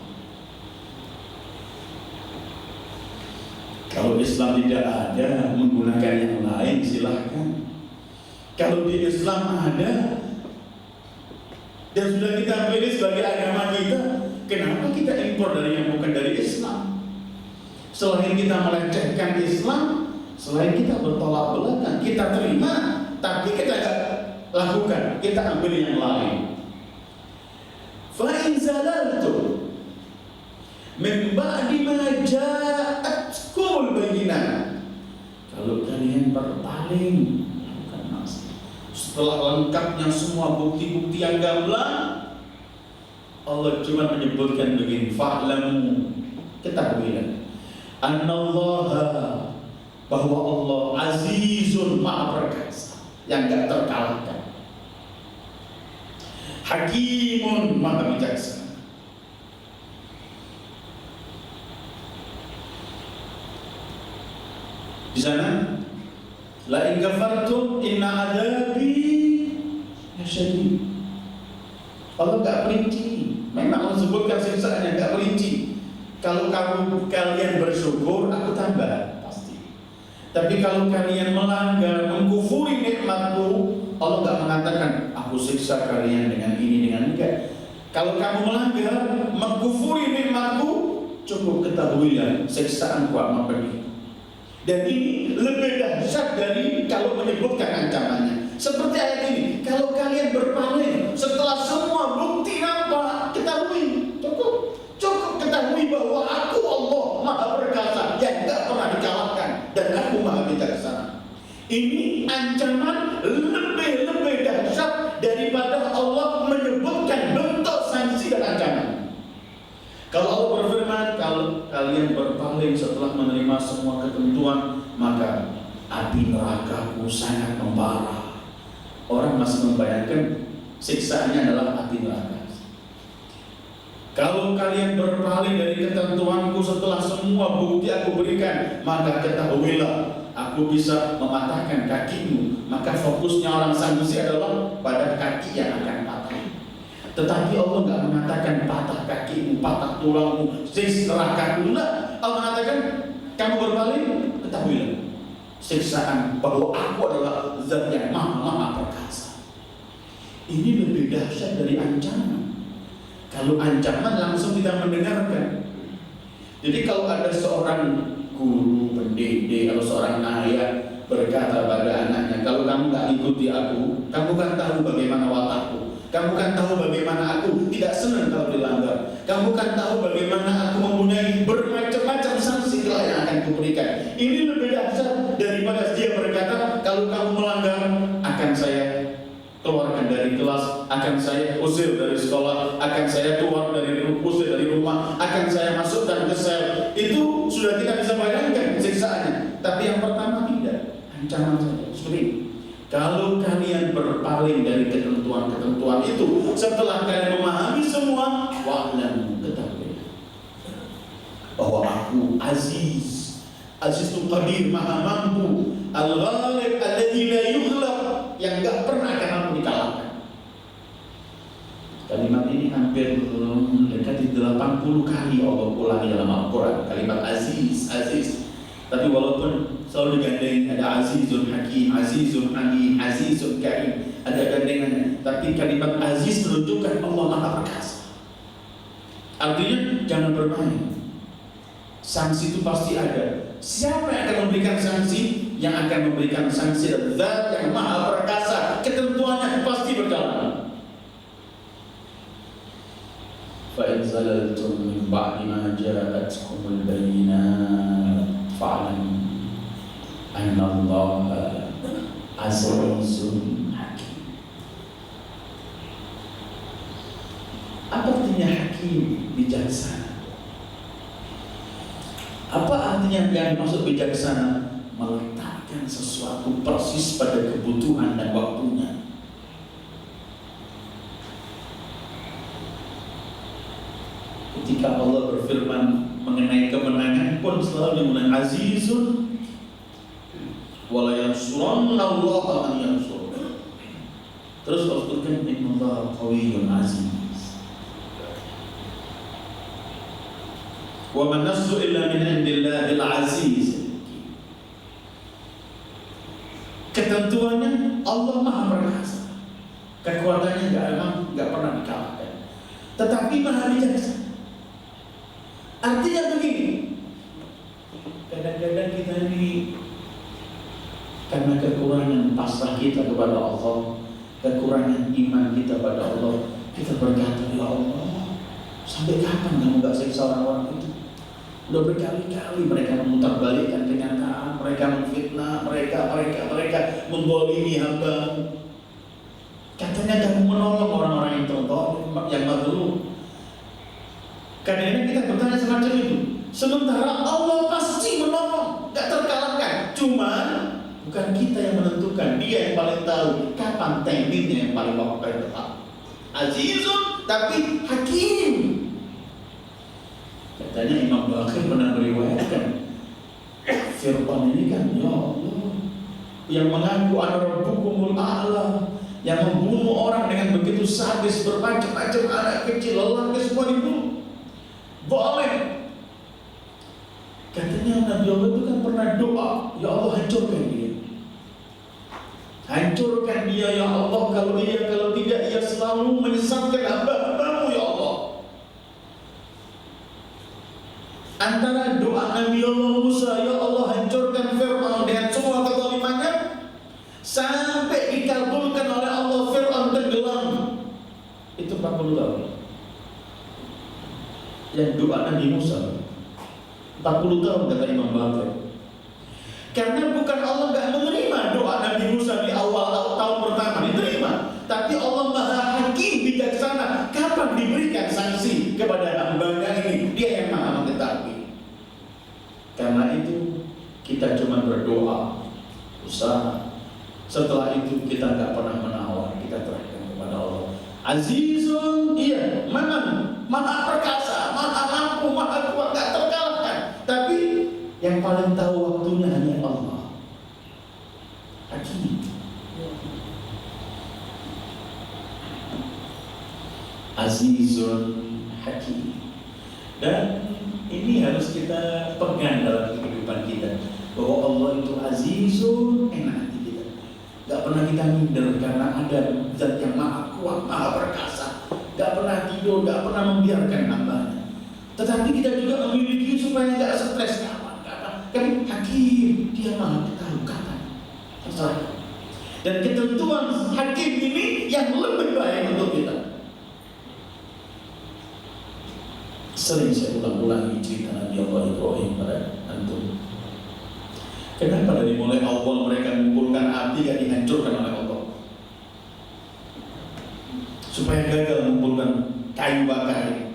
Kalau Islam tidak ada, menggunakan yang lain silahkan. Kalau di Islam ada dan sudah kita pilih sebagai agama kita, kenapa kita impor dari yang bukan dari Islam? Selain kita melecehkan Islam, selain kita bertolak belakang, kita terima, tapi kita tidak lakukan, kita ambil yang lain. Fa in zalaltum min ba'di ma ja'atkumul bayyinah. Kalau kalian berpaling setelah lengkapnya semua bukti-bukti yang gamblang, Allah cuma menyebutkan begini, fa'lamu, ketahuilah, annallaha, bahwa Allah azizun, maha perkasa, yang gak terkalahkan, hakimun, maha bijaksana. Di sana, la in kafartum inna adabi lasyadid. Allah gak perinci. Memang Allah sebutkan siksaannya gak perinci. Kalau kalian bersyukur, aku tambah pasti. Tapi kalau kalian melanggar, mengkufuri nikmatku, Allah gak mengatakan aku siksa kalian dengan ini, dengan enggak. Kalau kamu melanggar, mengkufuri nikmatku, cukup ketahuilah siksaanku amat pedih. Dan ini lebih dahsyat dari kalau menyebutkan ancamannya. Seperti ayat ini, kalau kalian berpaling setelah semua bukti nampak, ketahui, cukup ketahui bahwa aku Allah maha perkasa yang tidak pernah dikalahkan, dan aku maha bijaksana. Ini ancaman lebih dahsyat daripada Allah menyebutkan bentuk sanksi dan ancaman. Kalau Allah berfirman, kalau kalian berpaling setelah menerima semua ketentuan, maka api nerakaku sangat membara. Orang masih membayangkan siksaannya adalah api neraka. Kalau kalian berpaling dari ketentuanku setelah semua bukti aku berikan, maka ketahuilah aku bisa mematahkan kakimu. Maka fokusnya orang sanksi adalah pada kaki yang akan patah. Tetapi Allah nggak mengatakan patah kakimu, patah tulangmu, nerakaku. Allah mengatakan kamu berpaling, ketahuilah siksaan bahwa aku adalah zat yang maha perkasa. Ini lebih dahsyat dari ancaman. Kalau ancaman langsung kita mendengarkan. Jadi kalau ada seorang guru, pendidik, atau seorang ayah berkata pada anaknya, kalau kamu nggak ikuti aku, kamu kan tahu bagaimana watakku. Kamu kan tahu bagaimana aku tidak senang kalau dilanggar. Kamu kan tahu bagaimana aku mempunyai bermacam-macam sanksi yang akan kuberikan. Ini lebih dahsyat daripada dia berkata, kalau kamu melanggar, akan saya keluarkan dari kelas, akan saya usir dari sekolah, akan saya keluar usir dari rumah, akan saya masukkan ke sel. Itu sudah kita bisa bayangkan siksaannya. Tapi yang pertama tidak, ancaman saja. Seperti ini. Kalau kalian berpaling dari ketentuan-ketentuan itu, setelah kalian memahami semua, wa'lamu, ketahuilah bahwa aku Aziz itu qadir, maha mampu, al-ghalib alladzi la yughlab, yang gak pernah akan mampu dikalahkan. Kalimat ini hampir mendekati 80 kali Allah ulangi dalam Al-Quran, kalimat Aziz. Tapi walaupun selalu digandeng, ada Azizun Hakim, Azizun Alim, Azizun Karim, ada gandengannya, tapi kalimat Aziz menunjukkan Allah maha perkasa. Artinya jangan bermain. Sanksi itu pasti ada. Siapa yang akan memberikan sanksi? Yang akan memberikan sanksi adalah Zat yang maha perkasa. Ketentuannya pasti berjalan. Fa in zalaltum min ba'di ma ja'atkumul bayyinat fa'lamu annallaha azizun hakim. Apa artinya hakim? Bijaksana. artinya yang dimaksud bijaksana? Meletakkan sesuatu persis pada kebutuhan dan waktunya. Ketika Allah berfirman mengenai kemenangan pun selalu dimulai azizun wala yansurunnallaha man yansur. Terus Allah sebutkan innallaha qawiyyun aziz. Wa man nasru illa min indillahil aziz. Ketentuannya Allah Maha Perkasa. Kekuatannya enggak pernah dikalahkan. Tetapi Maha Bijaksana. Artinya begini. Kadang-kadang kita ini karena kekurangan pasrah kita kepada Allah, kekurangan iman kita pada Allah, kita berkata, ya Allah, sampai kapan kamu gak siksa orang-orang itu? Udah berkali-kali mereka memutarbalikkan kenyataan, mereka memfitnah, mereka menggolimi hamba. Katanya kamu menolong orang-orang yang tertolong, yang mazlum. Kadang-kadang kita bertanya semacam itu. Sementara Allah pasti menolong, gak terkalahkan. Cuman bukan kita yang menentukan, Dia yang paling tahu kapan timingnya yang paling tepat. Azizun tapi hakim. Katanya Imam Bakir pernah meriwayatkan, Fir'aun ini kan ya Allah yang mengaku ana rabbukumul a'la, yang membunuh orang dengan begitu sadis, bermacam-macam anak kecil, lelaki semua dibunuh. Boleh. Katanya Nabi Allah itu kan pernah doa, ya Allah hancurkan dia. Hancurkan dia ya Allah, kalau tidak ia selalu menyesatkan hamba-hambamu ya Allah. Antara doa Nabi Allah Musa, ya Allah hancurkan Fir'aun dengan semua kezalimannya, sampai dikabulkan oleh Allah Fir'aun tenggelam, itu 40 tahun. Yang doa Nabi Musa 40 tahun kata Imam Bakir. Karena bukan Allah gak menerima doa Nabi Musa di awal tahun pertama, diterima. Tapi Allah Maha Hakim bijaksana kapan diberikan sanksi kepada hambanya ini, Dia yang Maha mengetahui. Karena itu kita cuma berdoa, usaha. Setelah itu kita gak pernah menawar, kita serahkan kepada Allah. Azizun, iya, Maha Perkasa, Maha Mampu, Maha Kuat, gak terkalahkan. Tapi yang paling tahu waktunya hanya Allah. Hakim. Azizun Hakim. Dan ini harus kita pegang dalam kehidupan kita, bahwa Allah itu azizun, enak hati kita. Gak pernah kita minder karena ada zat yang Maha Kuat, Maha Perkasa. Gak pernah tidur, gak pernah membiarkan hambanya. Tetapi kita juga memiliki supaya gak stres. Kan Hakim, Dia Maha tahu kapan. Terserah. Dan ketentuan Hakim ini yang lebih baik untuk kita. Sering saya ulang-ulangi cerita Nabi Allah Ibrahim pada antum. Kenapa dari mulai awal mereka mengumpulkan api gak dihancurkan oleh Allah? Supaya gagal mengumpulkan kayu bakar.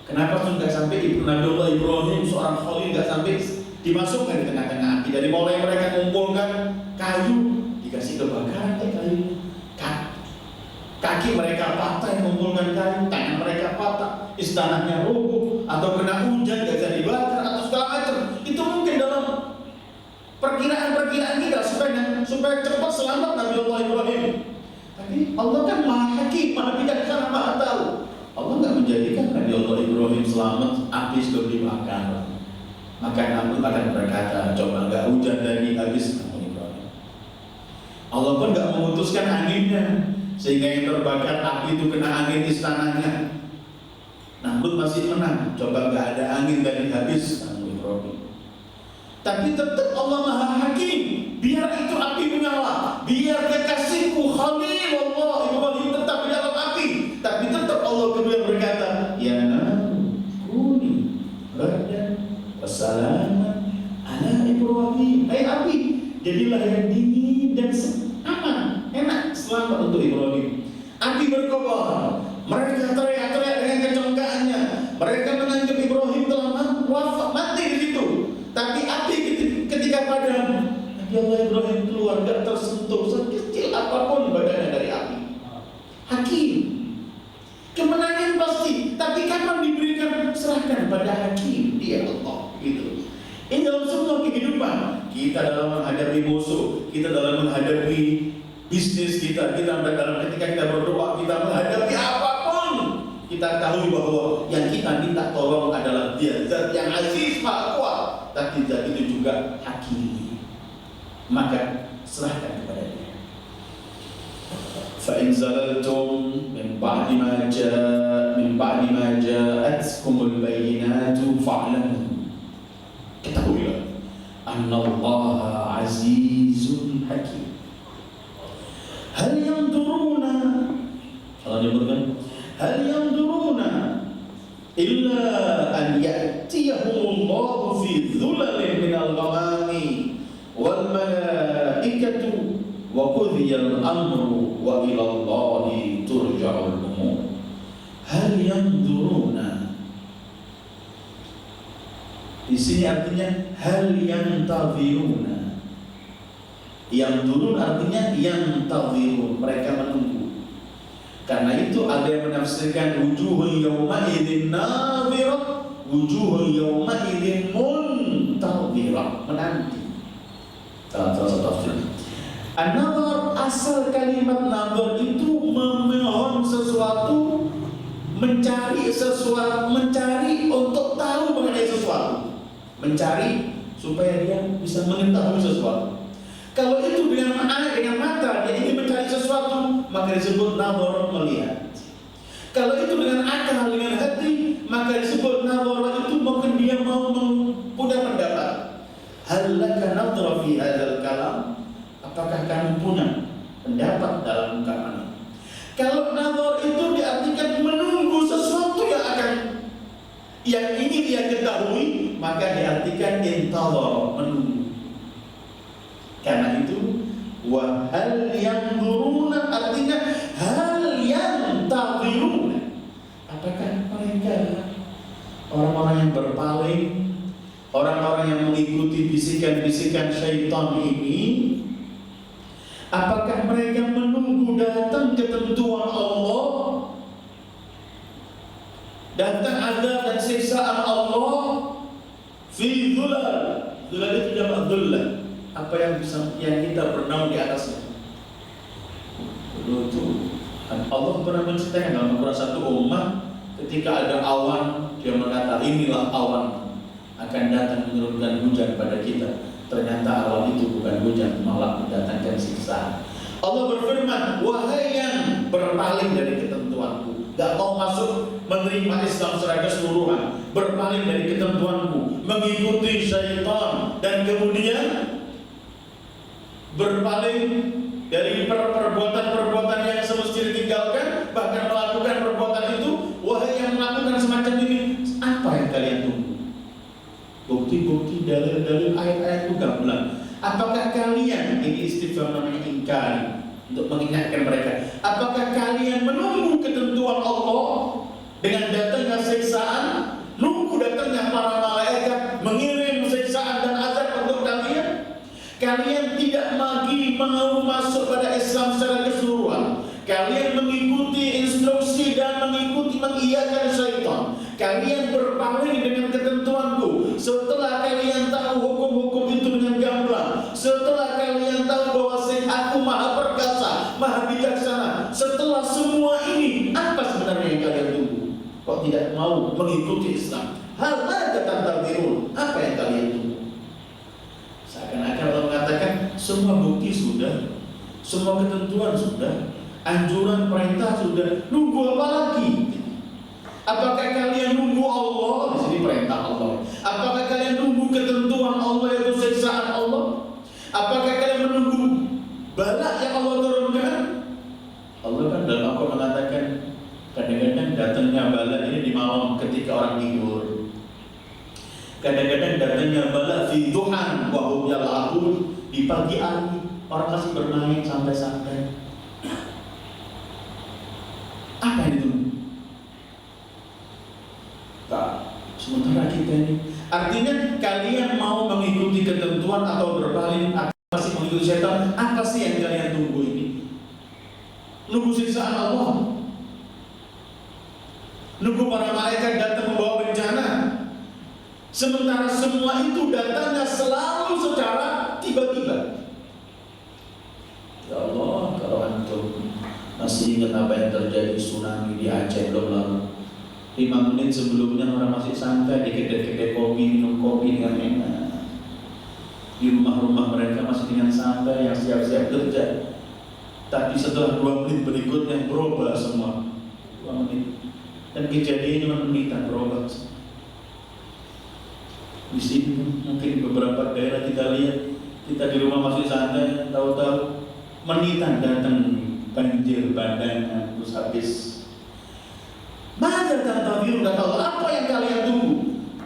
Kenapa sudah sampai Nabi Allah Ibrahim seorang khalil gak sampai dimasukkan di tengah-tengah api? Dari mulai mereka mengumpulkan kayu, dikasih kebakaran kayu. Kaki mereka patah yang mengumpulkan kayu, tangan mereka patah, istananya roboh, atau kena hujan gak bisa dibakar, atau segala macam. Itu mungkin dalam perkiraan kita supaya cepat selamat Nabi Allah Ibrahim. Tapi Allah kan Maha Hakim, Maha Bijaksana, Maha tahu. Allah nggak menjadikan Nabi Allah Ibrahim selamat habis sebelum dibakar. Maka Nabi akan berkata, coba nggak hujan dari habis Nabi Ibrahim. Allah pun nggak memutuskan anginnya sehingga yang terbakar api itu kena angin istananya. Namun masih menang. Coba nggak ada angin dari habis Nabi Ibrahim. Tapi tetap Allah Maha Hakim. Biar itu api menyala, biar kekasihku Khalil Allah Ibrahim tetap di dalam api, tapi tetap Allah kedua berkata, ya kuni bardan wassalaman ala Ibrahim. Hai api, jadilah yang dingin dan aman, enak, selamat untuk Ibrahim. Api berkobar, mereka teriak-teriak dengan kecongkaannya. Mereka menganggap Ibrahim telah wafat, mati di situ. Nabi Allah Ibrahim keluar gak tersentuh sekecil apapun badannya dari api. Hakim. Kemenangan pasti, tapi kapan diberikan? Serahkan pada hakim, dia Allah. Gitu. Ini dalam semua kehidupan. Kita dalam menghadapi musuh, kita dalam menghadapi bisnis kita dalam ketika kita berdoa, kita menghadapi apapun, kita tahu bahwa yang kita minta tolong adalah Dia, Zat yang aziz, maha kuat. Tapi Zat itu juga hakim. Maka serahkan kepada Dia. فَإِنْ زَلَلْتُمْ مِنْ بَعْدِ مَا جَاءَتْكُمُ الْبَيِّنَاتُ فَاعْلَمُوا, ketahuilah, annallaha azizun hakim. Hal yanzuruna, Allah nyebutkan, hal yanzuruna illa an ya'tiyahumullahu fi dhulalin minal ghamami wal malaikatu wa qudhiyal amru wa ilallahi turja'ul umur. Hal yanzuruna, di sini artinya hal yantaziruna. Yang turun artinya yang tazirun, mereka menunggu. Karena itu ada yang menafsirkan wujuhun yawma idzin nadhirah, wujuhun yawma idzin muntadhirah, menanti. Salah satu tafsir. An-nadhar, asal kalimat nadhar itu memohon sesuatu, mencari sesuatu, mencari untuk tahu mengenai sesuatu, mencari supaya dia bisa mengetahui sesuatu. Kalau itu dengan mata, dia ingin mencari sesuatu, maka disebut nadhar, melihat. Kalau itu dengan akal, dengan hati, maka disebut nadhar, itu mungkin dia mau punya pendapat. Hal laka nadhar fi hadzal kalam, apakah kamu punya pendapat dalam ungkapan ini? Kalau nadhar itu diartikan menunggu sesuatu yang ingin dia ketahui, maka diartikan intadhar, menunggu. Karena itu wa hal yanzuruna artinya hal yantaziruna. Apakah mereka orang-orang yang berpaling, orang-orang yang mengikuti bisikan-bisikan syaitan ini, apakah mereka menunggu datang ketentuan Allah, datang azab dan siksaan Allah fi dhulal? Dhulal itu jamak dhullah, apa yang kita bernaung di atasnya. Dulu itu Allah pernah menceritakan dalam Al-Quran satu umat ketika ada awan, dia berkata inilah awan akan datang menurunkan hujan pada kita. Ternyata awan itu bukan hujan, malah mendatangkan siksaan. Allah berfirman, wahai yang berpaling dari ketentuanku, gak mau masuk menerima Islam secara keseluruhan, berpaling dari ketentuanku, mengikuti syaitan, dan kemudian berpaling dari perbuatan-perbuatan yang semestinya ditinggalkan, bahkan melakukan perbuatan itu. Wahai yang melakukan semacam ini, apa yang kalian tunggu? Bukti-bukti, dalil-dalil, ayat-ayat itu gamblang. Apakah kalian, ini istifham namanya ingkari, untuk mengingatkan mereka, apakah kalian menunggu ketentuan Allah dengan datangnya siksaan, nunggu datangnya para malaikat mengirim siksaan dan azab untuk kalian? Kalian tidak lagi mau masuk pada Islam secara keseluruhan. Kalian mengikuti instruksi dan mengiyakan syaitan. Kalian berpaling dengan ketentuanku. Setelah kalian tahu hukum-hukum itu dengan gamblang, setelah kalian tahu bahwa aku maha perkasa, maha bijaksana, setelah semua ini, apa sebenarnya yang kalian tunggu? Kok tidak mau mengikuti Islam? Hal ada tantardirun, apa yang kalian tunggu? Seakan-akan Allah mengatakan semua bukti sudah, semua ketentuan sudah, anjuran perintah sudah, nunggu apa lagi? Apakah kalian nunggu Allah? Di sini perintah Allah. Apakah kalian nunggu ketentuan Allah, yaitu siksaan Allah? Apakah kalian menunggu bala yang Allah turunkan? Allah kan dalam Al-Quran mengatakan kadang-kadang datangnya bala ini di malam ketika orang tidur. Kadang-kadang datangnya bala fi duhan wa hum yal'abun, di pagi hari orang masih bermain santai-santai. Apa yang ditunggu? Tak, sementara kita ini, artinya kalian mau mengikuti ketentuan atau berpaling, masih mengikuti setan. Apa sih yang kalian tunggu ini? Nunggu siksaan Allah? Nunggu para malaikat datang membawa bencana? Sementara semua itu datangnya selalu secara tiba-tiba. Ya Allah, kalau antum masih ingat apa yang terjadi tsunami di Aceh belum lalu, 5 menit sebelumnya orang masih santai di kedai-kedai kopi, minum kopi dengan enak. Di rumah-rumah mereka masih dengan santai yang siap-siap kerja. Tapi setelah 2 menit berikutnya berubah semua. 2 menit. Dan kejadian cuma menitan berubah semua. Di sini mungkin beberapa daerah kita lihat, kita di rumah masih santai, tahu-tahu menitan datang banjir bandang terus habis. Maka tantawir kata Allah, apa yang kalian tunggu?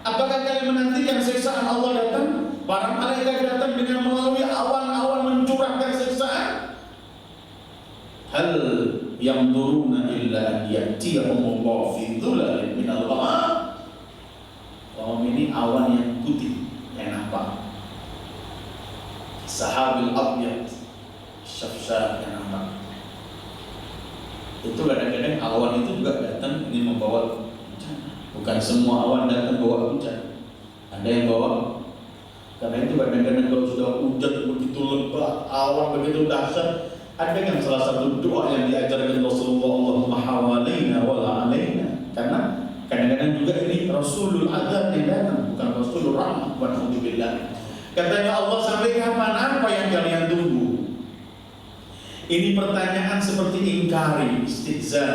Apakah kalian menantikan siksaan Allah datang? Para malaikat datang dengan melalui awan-awan mencurahkan siksaan? Hal yanzuruna illa an ya'tiyahumullahu fi dhulalin minal ghamam. Ghamam ini awan yang putih, yang nampak. Sahabil abyad, syafsyaf yang nampak. Itu kadang-kadang awan itu juga datang ingin membawa hujan. Bukan semua awan datang bawa hujan. Ada yang bawa. Karena itu kadang-kadang kalau sudah hujan begitu lebat, awan begitu dahsyat, ada kan salah satu doa yang diajarkan Rasulullah, Allahumma hawalaina wala alaina. Karena kadang-kadang juga ini Rasulul Azab yang datang, bukan Rasulul Rahmah. Walhamdulillah. Katanya Allah, sampai kapan? Apa yang kalian tunggu? Ini pertanyaan seperti ingkari, istihza.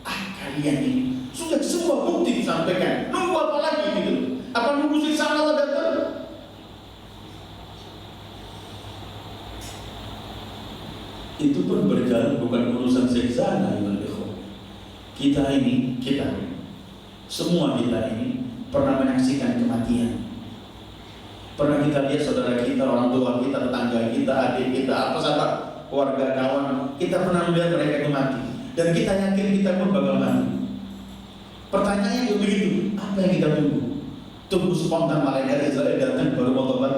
Kalian ini sudah semua bukti disampaikan. Nunggu apa lagi gitu? Apa nunggu siksaan Allah datang? Itu pun berjalan bukan urusan siksaan. Kita semua kita ini pernah menyaksikan kematian. Pernah kita lihat saudara kita, orang tua kita, tetangga kita, adik kita, apa sahabat, keluarga, kawan, kita pernah melihat mereka itu mati, dan kita yakin kita pun bakal mati. Pertanyaannya itu begitu, apa yang kita tunggu? Tunggu spontan malaikat Israel datang baru mau tobat?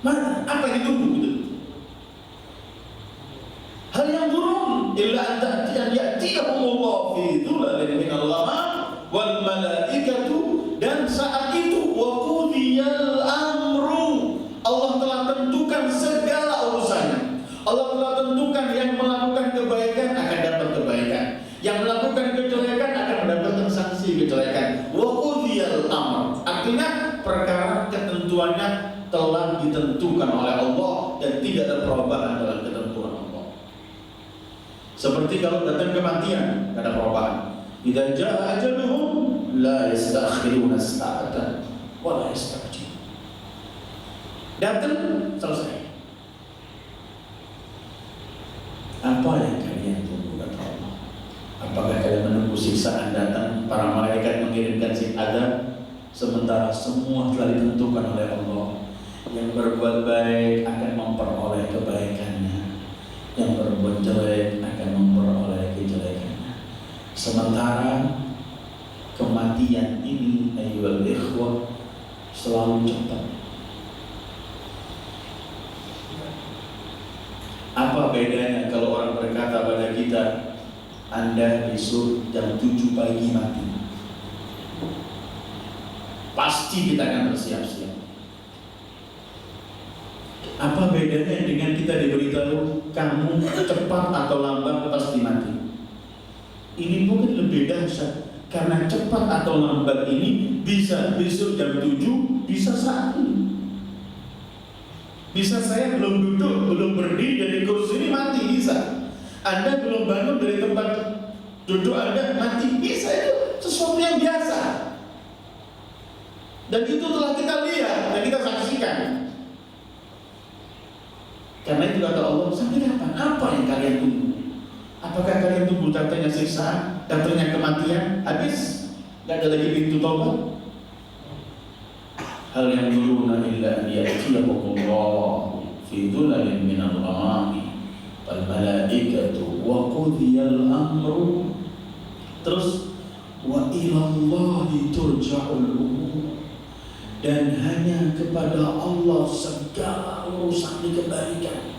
Mana? Apa yang ditunggu? Gitu. Hal yang buruk illa an ya'tiyahumullahu fi dhulalin minal ghamam wal malaikatu, dan saat itu wa qudiyal amru, Allah telah tentukan segala urusannya. Allah telah tentukan yang melakukan kebaikan akan dapat kebaikan, yang melakukan kejelekan akan mendapatkan sanksi kejelekan. Wa qudiyal amr, artinya perkara ketentuannya telah ditentukan oleh Allah dan tidak ada perubahan dalam ketentuan Allah. Seperti kalau datang kematian, tidak ada perubahan. Idza jaa ajaluhum la yastakhiruna sa'atan wa la yastaqdim. Datang, selesai. Apa yang kalian tunggu kata Allah? Apakah kalian menunggu siksaan datang? Para malaikat mengirimkan siksaan, sementara semua telah ditentukan oleh Allah. Yang berbuat baik akan memperoleh kebaikannya, yang berbuat jelek akan memperoleh kejelekannya. Sementara kematian ini, ayyuhal ikhwah, selalu cepat. Apa bedanya kalau orang berkata pada kita, Anda besok jam 7 pagi mati? Pasti kita akan bersiap-siap. Apa bedanya dengan kita diberitahu kamu cepat atau lambat pasti mati? Ini mungkin lebih dahsyat, karena cepat atau lambat ini bisa besok jam 7, bisa saat ini. Bisa saya belum duduk, belum berdiri dari kursi ini mati, bisa. Anda belum bangun dari tempat duduk Anda mati, bisa. Itu sesuatu yang biasa. Dan itu telah kita lihat dan kita saksikan. Karena itu kata Allah, sampai kapan? Apa yang kalian tunggu? Apakah kalian tunggu datangnya siksaan, datangnya kematian, habis? Gak ada lagi pintu taubat? Hal yang yuruna illa an ya'tiyahumullahu fi dhulalin minal ghamami wal malaikatu wa qudiyal amru. Terus wa ilallahi turja'ul umur, dan hanya kepada Allah segala urusan dikembalikan.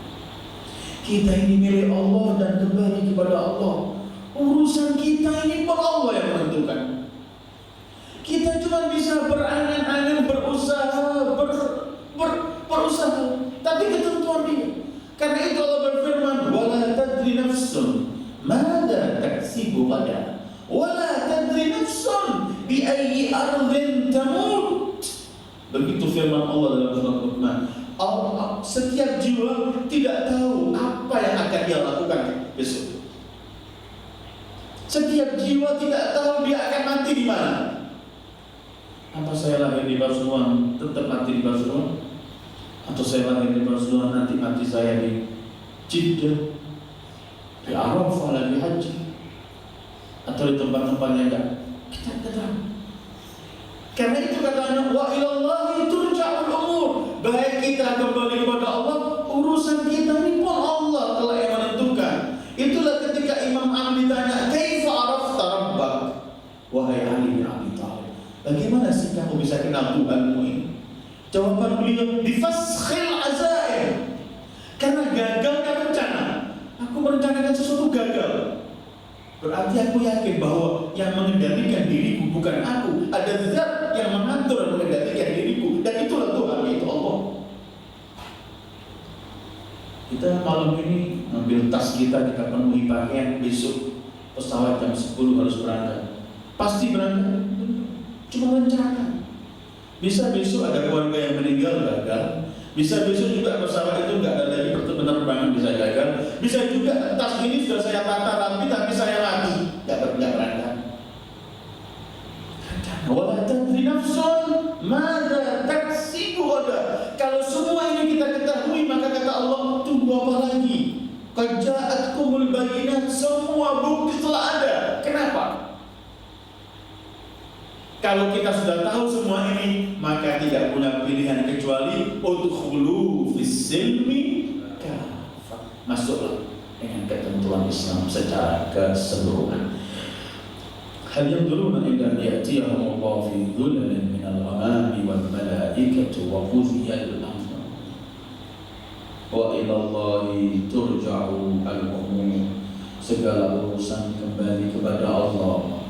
Kita ini milik Allah dan kembali kepada Allah. Urusan kita ini pun Allah yang menentukan. Kita cuma bisa berangan-angan, berusaha, tapi ketentuan Dia. Karena itu Allah berfirman, "Wala tadri nafsun mada taksibu ghadan, wala tadri nafsun bi ayyi ardhin tamut." Begitu firman Allah dalam surat Luqman. Setiap jiwa tidak tahu apa yang akan dia lakukan besok. Setiap jiwa tidak tahu dia akan mati di mana. Apa saya lahir di Pasuruan tetap mati di Pasuruan? Atau saya lahir di Pasuruan nanti mati saya di Jeddah, di Arafah lagi haji, atau di tempat-tempat yang enggak kita tahu. Karena itu kata anak, wa ilallahi turja'ul umur. Baik kita kembali kepada Allah, urusan kita ini pun Allah telah yang menentukan. Itulah ketika Imam Ali ditanya, "Kaifa arafta rabbak?" Wahai Ali bin Abi Thalib, bagaimana sih kamu bisa kenal Tuhanmu ini? Jawaban beliau, "Bifaskhil azaim." Karena gagalnya rencana. Aku merencanakan sesuatu gagal. Berarti aku yakin bahwa yang mengendalikan diriku bukan aku. Ada zat yang mengatur dan mengendalikan diriku, dan itulah Tuhan, yaitu Allah. Kita malam ini ambil tas kita penuhi pakaian, besok pesawat jam 10 harus berangkat. Pasti berangkat? Cuma rencana. Bisa besok ada keluarga yang meninggal, gagal. Bisa besok juga pesawat itu nggak ada lagi penerbangan, bisa gagal. Bisa juga tas ini sudah saya tata rapi tapi saya mati, nggak berangkat. Wala tadri nafsun madza taksibu ghadan. Kalau semua ini kita ketahui, maka kata Allah, tunggu apa lagi? Qad ja'atkumul bayyinat, semua bukti telah ada. Kenapa? Kalau kita sudah tahu semua ini, maka tidak punya pilihan kecuali udkhulu fis-silmi kafah. Masuklah dengan ketentuan Islam secara keseluruhan. Hal yanzuruna ila ya'tiyahum Allah fi dhulalin min al-ghamami wal malaikatu wa qudiya al-amr. Wa ila Allahi turja'u al-umur. Segala urusan kembali kepada Allah.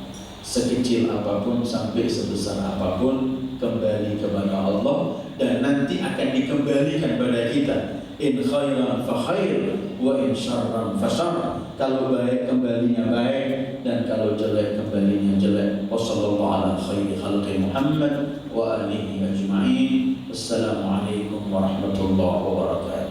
Sekecil apapun sampai sebesar apapun kembali kepada Allah, dan nanti akan dikembalikan pada kita. In khairan fa khair wa in syarran fa syarr. Kalau baik kembalinya baik, dan kalau jelek kembalinya jelek. Wassallallahu ala khairi khalqi Muhammad wa alihi ajma'in. Wassalamualaikum warahmatullahi wabarakatuh.